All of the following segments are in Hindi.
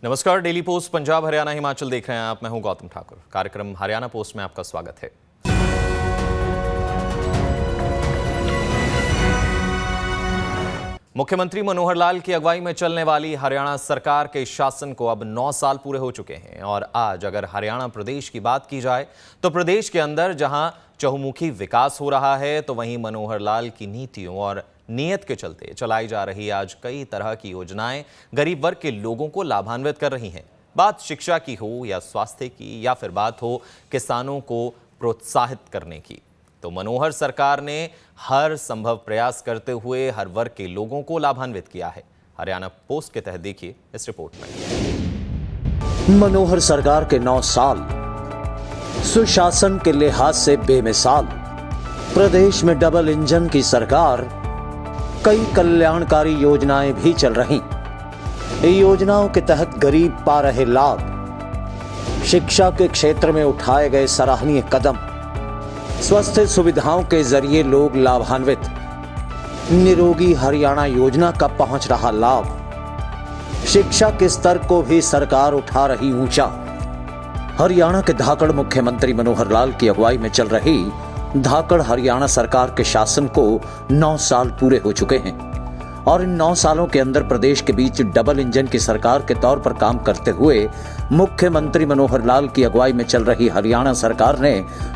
नमस्कार, डेली पोस्ट पंजाब हरियाणा हिमाचल देख रहे हैं आप। मैं हूं गौतम ठाकुर। कार्यक्रम हरियाणा पोस्ट में आपका स्वागत है। मुख्यमंत्री मनोहर लाल की अगुवाई में चलने वाली हरियाणा सरकार के शासन को अब 9 साल पूरे हो चुके हैं और आज अगर हरियाणा प्रदेश की बात की जाए तो प्रदेश के अंदर जहां चहुमुखी विकास हो रहा है तो वहीं मनोहर लाल की नीतियों और नियत के चलते चलाई जा रही आज कई तरह की योजनाएं गरीब वर्ग के लोगों को लाभान्वित कर रही हैं। बात शिक्षा की हो या स्वास्थ्य की या फिर बात हो किसानों को प्रोत्साहित करने की, तो मनोहर सरकार ने हर संभव प्रयास करते हुए हर वर्ग के लोगों को लाभान्वित किया है। हरियाणा पोस्ट के तहत देखिए इस रिपोर्ट में। मनोहर सरकार के 9 साल सुशासन के लिहाज से बेमिसाल। प्रदेश में डबल इंजन की सरकार, कई कल्याणकारी योजनाएं भी चल रही। योजनाओं के तहत गरीब पा रहे लाभ। शिक्षा के क्षेत्र में उठाए गए सराहनीय कदम। स्वास्थ्य सुविधाओं के जरिए लोग लाभान्वित। निरोगी हरियाणा योजना का पहुंच रहा लाभ। शिक्षा के स्तर को भी सरकार उठा रही ऊंचा। हरियाणा के धाकड़ मुख्यमंत्री मनोहर लाल की अगुवाई में चल रही धाकड़ हरियाणा सरकार के शासन को 9 साल पूरे हो चुके हैं और इन 9 सालों के अंदर प्रदेश के बीच डबल इंजन की सरकार के तौर पर काम करते हुए मुख्यमंत्री मनोहर लाल की अगुवाई में चल रही हरियाणा सरकार ने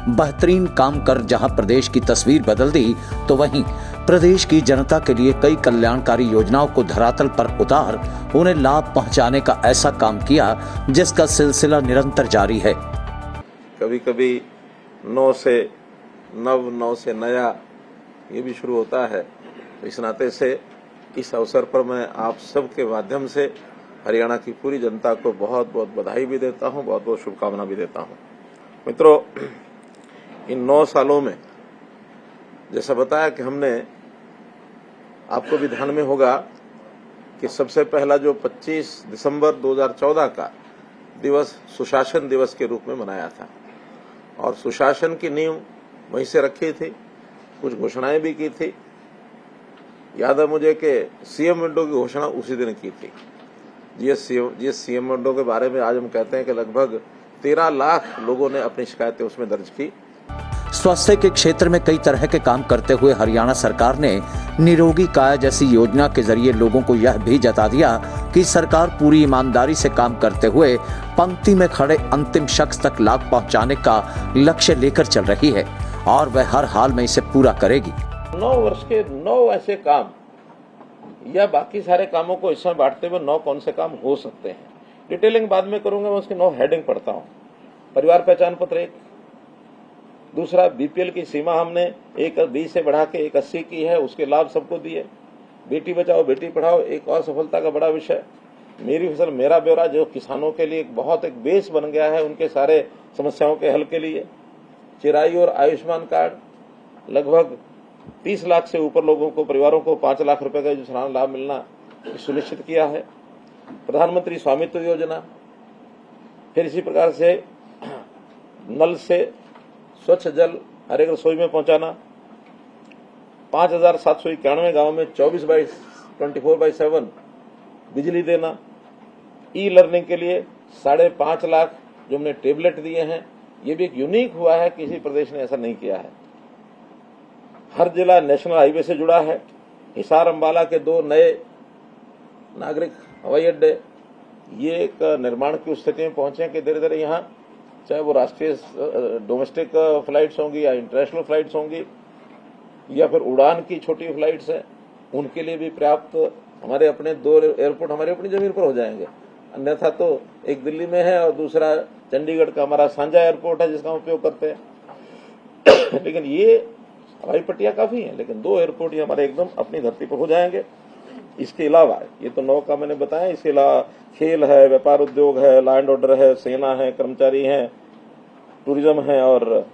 बेहतरीन काम कर जहां प्रदेश की तस्वीर बदल दी, तो वहीं प्रदेश की जनता के लिए कई कल्याणकारी योजनाओं को धरातल पर उतार उन्हें लाभ पहुंचाने का ऐसा काम किया जिसका सिलसिला निरंतर जारी है। कभी कभी 9 से नव, 9 से नया, ये भी शुरू होता है। इस नाते से इस अवसर पर मैं आप सबके माध्यम से हरियाणा की पूरी जनता को बहुत बहुत बधाई भी देता हूं, बहुत बहुत शुभकामना भी देता हूं। मित्रों, इन 9 सालों में जैसा बताया कि हमने, आपको भी ध्यान में होगा कि सबसे पहला जो 25 दिसंबर 2014 का दिवस सुशासन दिवस के रूप में मनाया था और सुशासन की नींव वहीं से रखी थी। कुछ घोषणाएं भी की थी। याद है मुझे कि सीएम विंडो की घोषणा उसी दिन की थी। जिस सीएम विंडो के बारे में आज हम कहते हैं कि लगभग 13 लाख लोगों ने अपनी शिकायतें उसमें दर्ज की। स्वास्थ्य के क्षेत्र में कई तरह के काम करते हुए हरियाणा सरकार ने निरोगी काया जैसी योजना के जरिए लोगों को यह भी जता दिया कि सरकार पूरी ईमानदारी से काम करते हुए पंक्ति में खड़े अंतिम शख्स तक लाभ पहुंचाने का लक्ष्य लेकर चल रही है और वह हर हाल में इसे पूरा करेगी। 9 वर्ष के 9 ऐसे काम या बाकी सारे कामों को इसमें बांटते हुए 9 कौन से काम हो सकते हैं, डिटेलिंग बाद में करूंगा। मैं उसकी 9 हेडिंग पढ़ता हूं। परिवार पहचान पत्र 1, दूसरा बीपीएल की सीमा हमने 120 से बढ़ा के 180 की है, उसके लाभ सबको दिए। बेटी बचाओ बेटी पढ़ाओ एक और सफलता का बड़ा विषय। मेरी फसल मेरा ब्यौरा जो किसानों के लिए एक बेस बन गया है उनके सारे समस्याओं के हल के लिए। चिराई और आयुष्मान कार्ड लगभग 30 लाख से ऊपर लोगों को, परिवारों को 5 लाख रुपए का जो सलाना लाभ मिलना सुनिश्चित किया है। प्रधानमंत्री स्वामित्व योजना, फिर इसी प्रकार से नल से स्वच्छ जल हर एक रसोई में पहुंचाना। 5791 गांवों में 24/7 बिजली देना। ई लर्निंग के लिए 5.5 लाख जो हमने टेबलेट दिए हैं, ये भी एक यूनिक हुआ है, किसी प्रदेश ने ऐसा नहीं किया है। हर जिला नेशनल हाईवे से जुड़ा है। हिसार अंबाला के 2 नए नागरिक हवाई अड्डे, ये एक निर्माण की स्थिति में पहुंचे कि धीरे धीरे यहाँ चाहे वो राष्ट्रीय डोमेस्टिक फ्लाइट्स होंगी या इंटरनेशनल फ्लाइट्स होंगी या फिर उड़ान की छोटी फ्लाइट्स हैं, उनके लिए भी पर्याप्त हमारे अपने 2 एयरपोर्ट हमारी अपनी जमीन पर हो जाएंगे। अन्यथा तो एक दिल्ली में है और दूसरा चंडीगढ़ का हमारा साझा एयरपोर्ट है जिसका हम उपयोग करते हैं। लेकिन ये हवाई पट्टियां काफी हैं, लेकिन 2 एयरपोर्ट ये हमारे एकदम अपनी धरती पर हो जाएंगे। इसके अलावा ये तो 9 का मैंने बताया, इसके अलावा खेल है, व्यापार उद्योग है, लॉ एंड ऑर्डर है, सेना है, कर्मचारी हैं, टूरिज्म है और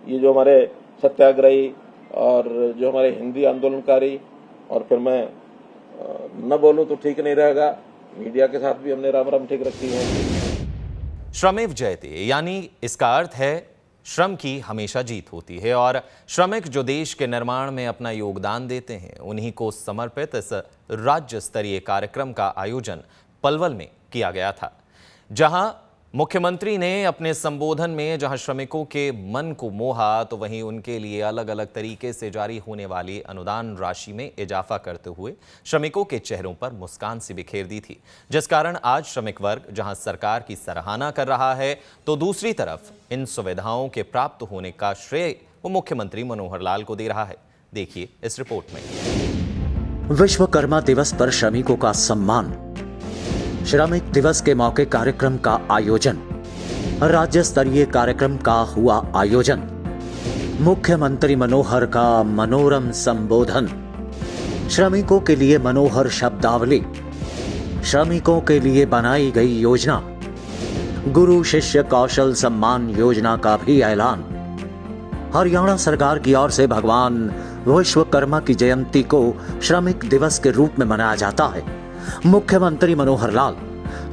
ये जो हमारे सत्याग्रही और जो हमारे हिंदी आंदोलनकारी, और फिर मैं न बोलूं तो ठीक नहीं रहेगा, मीडिया के साथ भी हमने राम ठीक रखी है। श्रमेव जयते, यानी इसका अर्थ है श्रम की हमेशा जीत होती है और श्रमिक जो देश के निर्माण में अपना योगदान देते हैं उन्हीं को समर्पित इस राज्य स्तरीय कार्यक्रम का आयोजन पलवल में किया गया था, जहां मुख्यमंत्री ने अपने संबोधन में जहां श्रमिकों के मन को मोहा, तो वहीं उनके लिए अलग अलग तरीके से जारी होने वाली अनुदान राशि में इजाफा करते हुए श्रमिकों के चेहरों पर मुस्कान सी बिखेर दी थी, जिस कारण आज श्रमिक वर्ग जहां सरकार की सराहना कर रहा है, तो दूसरी तरफ इन सुविधाओं के प्राप्त होने का श्रेय वो मुख्यमंत्री मनोहर लाल को दे रहा है। देखिए इस रिपोर्ट में। विश्वकर्मा दिवस पर श्रमिकों का सम्मान, श्रमिक दिवस के मौके कार्यक्रम का आयोजन, राज्य स्तरीय कार्यक्रम का हुआ आयोजन, मुख्यमंत्री मनोहर का मनोरम संबोधन, श्रमिकों के लिए मनोहर शब्दावली, श्रमिकों के लिए बनाई गई योजना, गुरु शिष्य कौशल सम्मान योजना का भी ऐलान। हरियाणा सरकार की ओर से भगवान विश्वकर्मा की जयंती को श्रमिक दिवस के रूप में मनाया जाता है। मुख्यमंत्री मनोहर लाल,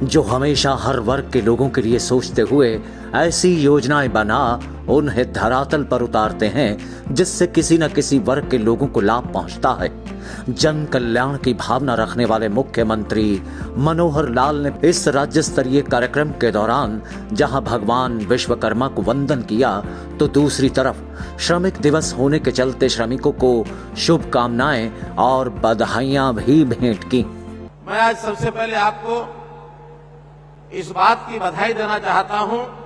जो हमेशा हर वर्ग के लोगों के लिए सोचते हुए ऐसी योजनाएं बना उन्हें धरातल पर उतारते हैं जिससे किसी न किसी वर्ग के लोगों को लाभ पहुंचता है। जन कल्याण की भावना रखने वाले मुख्यमंत्री मनोहर लाल ने इस राज्य स्तरीय कार्यक्रम के दौरान जहां भगवान विश्वकर्मा को वंदन किया, तो दूसरी तरफ श्रमिक दिवस होने के चलते श्रमिकों को शुभकामनाएं और बधाइयां भी भेंट की। मैं आज सबसे पहले आपको इस बात की बधाई देना चाहता हूं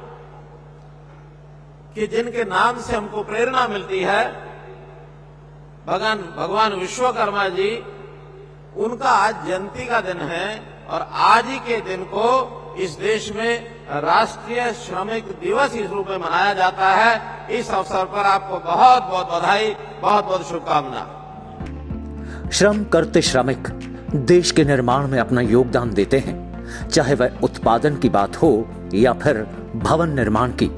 कि जिनके नाम से हमको प्रेरणा मिलती है, भगवान विश्वकर्मा जी, उनका आज जयंती का दिन है और आज ही के दिन को इस देश में राष्ट्रीय श्रमिक दिवस इस रूप में मनाया जाता है। इस अवसर पर आपको बहुत बहुत बधाई, बहुत बहुत शुभकामना। श्रम करते श्रमिक देश के निर्माण में अपना योगदान देते हैं, चाहे वह उत्पादन की बात हो या फिर भवन निर्माण की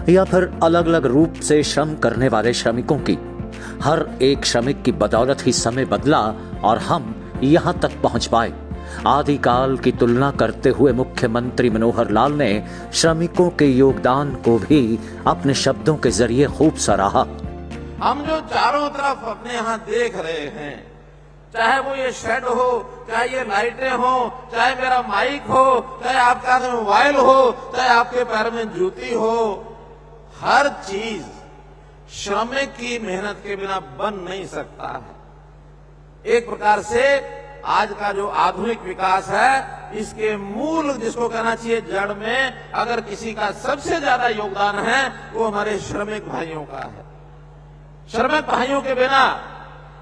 या फिर अलग अलग रूप से श्रम करने वाले श्रमिकों की। हर एक श्रमिक की बदौलत ही समय बदला और हम यहां तक पहुंच पाए। आदिकाल की तुलना करते हुए मुख्यमंत्री मनोहर लाल ने श्रमिकों के योगदान को भी अपने शब्दों के जरिए खूब सराहा। हम जो चारों तरफ अपने यहाँ देख रहे हैं, चाहे वो ये शेड हो, चाहे ये लाइटें हो, चाहे मेरा माइक हो, चाहे आपके हाथ में मोबाइल हो, चाहे आपके पैर में जूती हो, हर चीज श्रमिक की मेहनत के बिना बन नहीं सकता है। एक प्रकार से आज का जो आधुनिक विकास है, इसके मूल जिसको कहना चाहिए जड़ में अगर किसी का सबसे ज्यादा योगदान है, वो हमारे श्रमिक भाइयों का है। श्रमिक भाइयों के बिना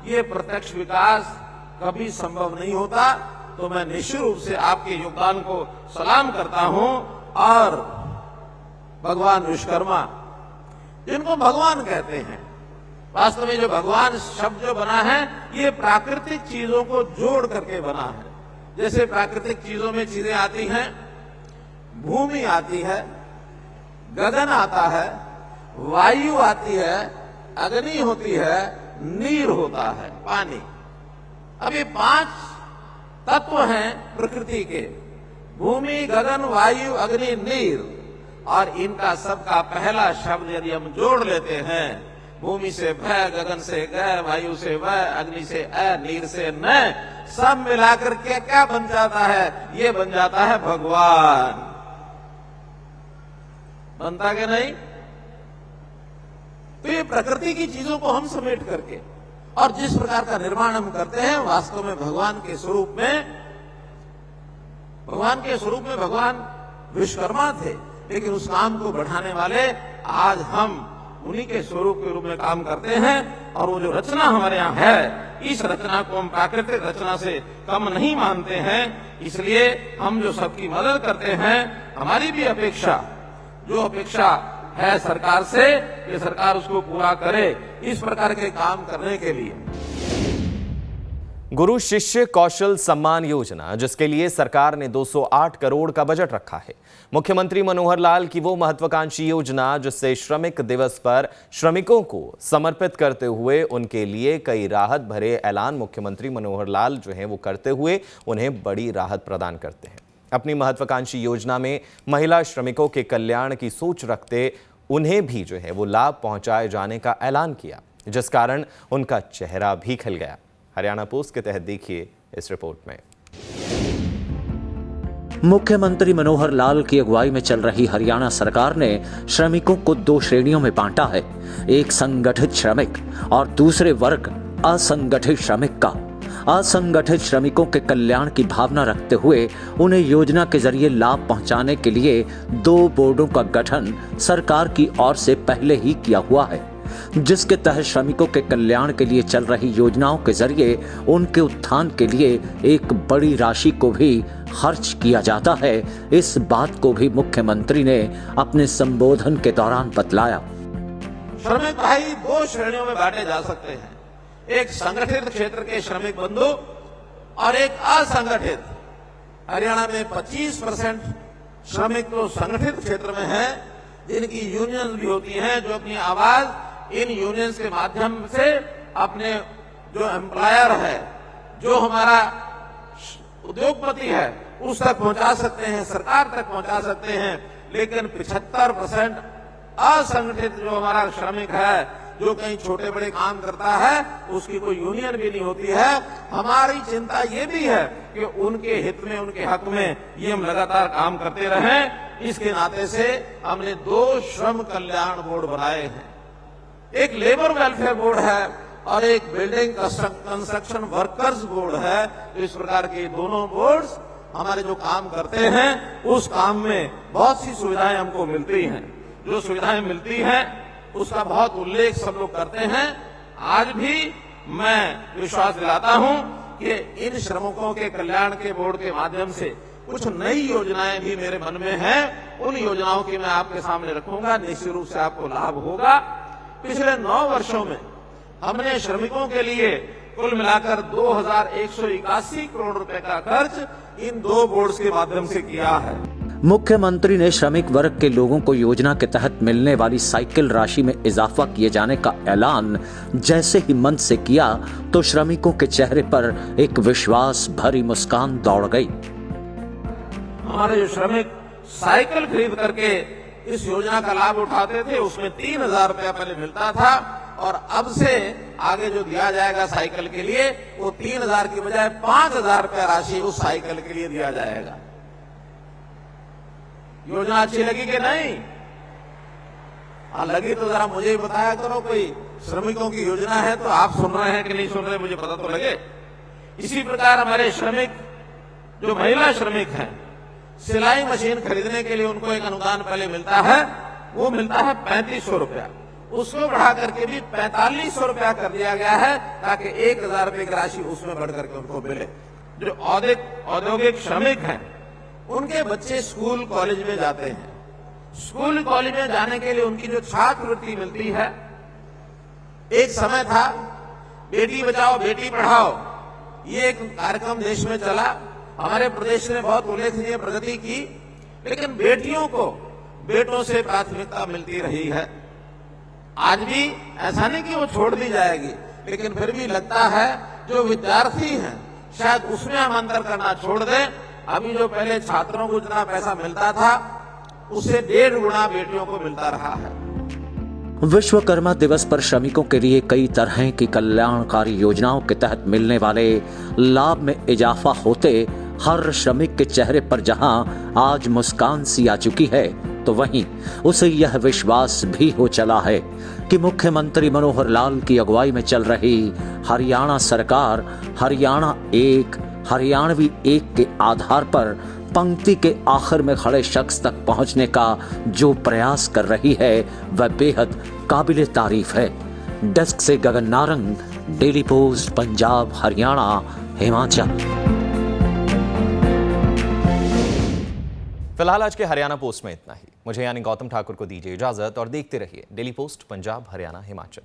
ये प्रत्यक्ष विकास कभी संभव नहीं होता। तो मैं निश्चित रूप से आपके योगदान को सलाम करता हूं। और भगवान विश्वकर्मा, जिनको भगवान कहते हैं, वास्तव में जो भगवान शब्द जो बना है, ये प्राकृतिक चीजों को जोड़ करके बना है। जैसे प्राकृतिक चीजों में चीजें आती हैं, भूमि आती है, गगन आता है, वायु आती है, अग्नि होती है, नीर होता है, पानी। अब ये 5 तत्व हैं प्रकृति के, भूमि, गगन, वायु, अग्नि, नीर। और इनका सबका पहला शब्द यदि हम जोड़ लेते हैं, भूमि से भ, गगन से ग, वायु से व, अग्नि से अ, नीर से न, सब मिलाकर के क्या बन जाता है? ये बन जाता है भगवान। बनता कि नहीं? तो ये प्रकृति की चीजों को हम समेट करके और जिस प्रकार का निर्माण हम करते हैं, वास्तव में भगवान के स्वरूप में भगवान विश्वकर्मा थे। लेकिन उस काम को बढ़ाने वाले आज हम उन्हीं के स्वरूप के रूप में काम करते हैं। और वो जो रचना हमारे यहाँ है, इस रचना को हम प्राकृतिक रचना से कम नहीं मानते हैं। इसलिए हम जो सबकी मदद करते हैं, हमारी भी अपेक्षा है सरकार से कि सरकार उसको पूरा करे। इस प्रकार के काम करने के लिए गुरु शिष्य कौशल सम्मान योजना, जिसके लिए सरकार ने 208 करोड़ का बजट रखा है। मुख्यमंत्री मनोहर लाल की वो महत्वाकांक्षी योजना, जिससे श्रमिक दिवस पर श्रमिकों को समर्पित करते हुए उनके लिए कई राहत भरे ऐलान मुख्यमंत्री मनोहर लाल जो हैं वो करते हुए उन्हें बड़ी राहत प्रदान करते हैं। अपनी महत्वाकांक्षी योजना में महिला श्रमिकों के कल्याण की सोच रखते उन्हें भी जो है वो लाभ पहुंचाए जाने का ऐलान किया, जिस कारण उनका चेहरा भी खिल गया। हरियाणा पोस्ट के तहत देखिए इस रिपोर्ट में। मुख्यमंत्री मनोहर लाल की अगुवाई में चल रही हरियाणा सरकार ने श्रमिकों को 2 श्रेणियों में बांटा है, एक संगठित श्रमिक और दूसरे वर्ग असंगठित श्रमिक का। असंगठित श्रमिकों के कल्याण की भावना रखते हुए उन्हें योजना के जरिए लाभ पहुंचाने के लिए 2 बोर्डों का गठन सरकार की ओर से पहले ही किया हुआ है, जिसके तहत श्रमिकों के कल्याण के लिए चल रही योजनाओं के जरिए उनके उत्थान के लिए एक बड़ी राशि को भी खर्च किया जाता है। इस बात को भी मुख्यमंत्री ने अपने संबोधन के दौरान बतलाया। श्रमिक भाई 2 श्रेणियों में बांटे जा सकते हैं, एक संगठित क्षेत्र के श्रमिक बंधु और एक असंगठित। हरियाणा में 25% श्रमिक तो संगठित क्षेत्र में हैं, जिनकी यूनियन भी होती हैं, जो अपनी आवाज इन यूनियंस के माध्यम से अपने जो एम्प्लॉयर है, जो हमारा उद्योगपति है, उस तक पहुंचा सकते हैं, सरकार तक पहुंचा सकते हैं। लेकिन 75% असंगठित जो हमारा श्रमिक है, जो कहीं छोटे बड़े काम करता है, उसकी कोई यूनियन भी नहीं होती है। हमारी चिंता ये भी है कि उनके हित में, उनके हक में ये हम लगातार काम करते रहें। इसके नाते से हमने 2 श्रम कल्याण बोर्ड बनाए हैं, एक लेबर वेलफेयर बोर्ड है और एक बिल्डिंग कंस्ट्रक्शन वर्कर्स बोर्ड है। तो इस प्रकार के दोनों बोर्ड्स हमारे जो काम करते हैं, उस काम में बहुत सी सुविधाएं हमको मिलती हैं। जो सुविधाएं मिलती हैं उसका बहुत उल्लेख सब लोग करते हैं। आज भी मैं विश्वास दिलाता हूं कि इन श्रमिकों के कल्याण के बोर्ड के माध्यम से कुछ नई योजनाएं भी मेरे मन में हैं। उन योजनाओं की मैं आपके सामने रखूंगा, निश्चित रूप से आपको लाभ होगा। पिछले 9 वर्षों में हमने श्रमिकों के लिए कुल मिलाकर 2181 करोड़ रुपए का खर्च इन 2 बोर्ड्स के माध्यम से किया है। मुख्यमंत्री ने श्रमिक वर्ग के लोगों को योजना के तहत मिलने वाली साइकिल राशि में इजाफा किए जाने का ऐलान जैसे ही मंच से किया तो श्रमिकों के चेहरे पर एक विश्वास भरी मुस्कान दौड़ गई। हमारे जो श्रमिक साइकिल खरीद करके इस योजना का लाभ उठाते थे, उसमें 3000 रुपया पहले मिलता था और अब से आगे जो दिया जाएगा साइकिल के लिए, वो 3000 की बजाय 5000 रुपया राशि उस साइकिल के लिए दिया जाएगा। योजना अच्छी लगी कि नहीं? लगी तो जरा मुझे ही बताया करो। कोई श्रमिकों की योजना है तो आप सुन रहे हैं कि नहीं सुन रहे, मुझे पता तो लगे। इसी प्रकार हमारे श्रमिक जो महिला श्रमिक हैं, सिलाई मशीन खरीदने के लिए उनको एक अनुदान पहले मिलता है, वो मिलता है 3500 रुपया। उसको बढ़ा करके भी 4500 रुपया कर दिया गया है, ताकि 1000 रुपये की राशि उसमें बढ़ करके उनको मिले। जो औद्योगिक श्रमिक हैं, उनके बच्चे स्कूल कॉलेज में जाते हैं। स्कूल कॉलेज में जाने के लिए उनकी जो छात्रवृत्ति मिलती है, एक समय था बेटी बचाओ बेटी पढ़ाओ, ये एक कार्यक्रम देश में चला। हमारे प्रदेश ने बहुत उल्लेखनीय प्रगति की, लेकिन बेटियों को बेटों से प्राथमिकता मिलती रही है। आज भी ऐसा नहीं कि वो छोड़ दी जाएगी, लेकिन फिर भी लगता है जो विद्यार्थी हैं शायद उसमें हम अंतर करना छोड़ दें। अभी जो पहले छात्रों को जितना पैसा मिलता था, उससे 1.5 गुना बेटियों को मिलता रहा है। विश्वकर्मा दिवस पर श्रमिकों के लिए कई तरह की कल्याणकारी योजनाओं के तहत मिलने वाले लाभ में इजाफा होते हर श्रमिक के चेहरे पर जहां आज मुस्कान सी आ चुकी है, तो वहीं उसे यह विश्वास भी हो चला है कि मुख्यमंत्री मनोहर लाल की अगुवाई में चल रही हरियाणा सरकार हरियाणा एक हरियाणवी एक के आधार पर पंक्ति के आखिर में खड़े शख्स तक पहुंचने का जो प्रयास कर रही है, वह बेहद काबिले तारीफ है। डेस्क से गगन नारंग, डेली पोस्ट, पंजाब, हरियाणा, हिमाचल। फिलहाल आज के हरियाणा पोस्ट में इतना ही। मुझे यानी गौतम ठाकुर को दीजिए इजाजत और देखते रहिए डेली पोस्ट पंजाब, हरियाणा, हिमाचल।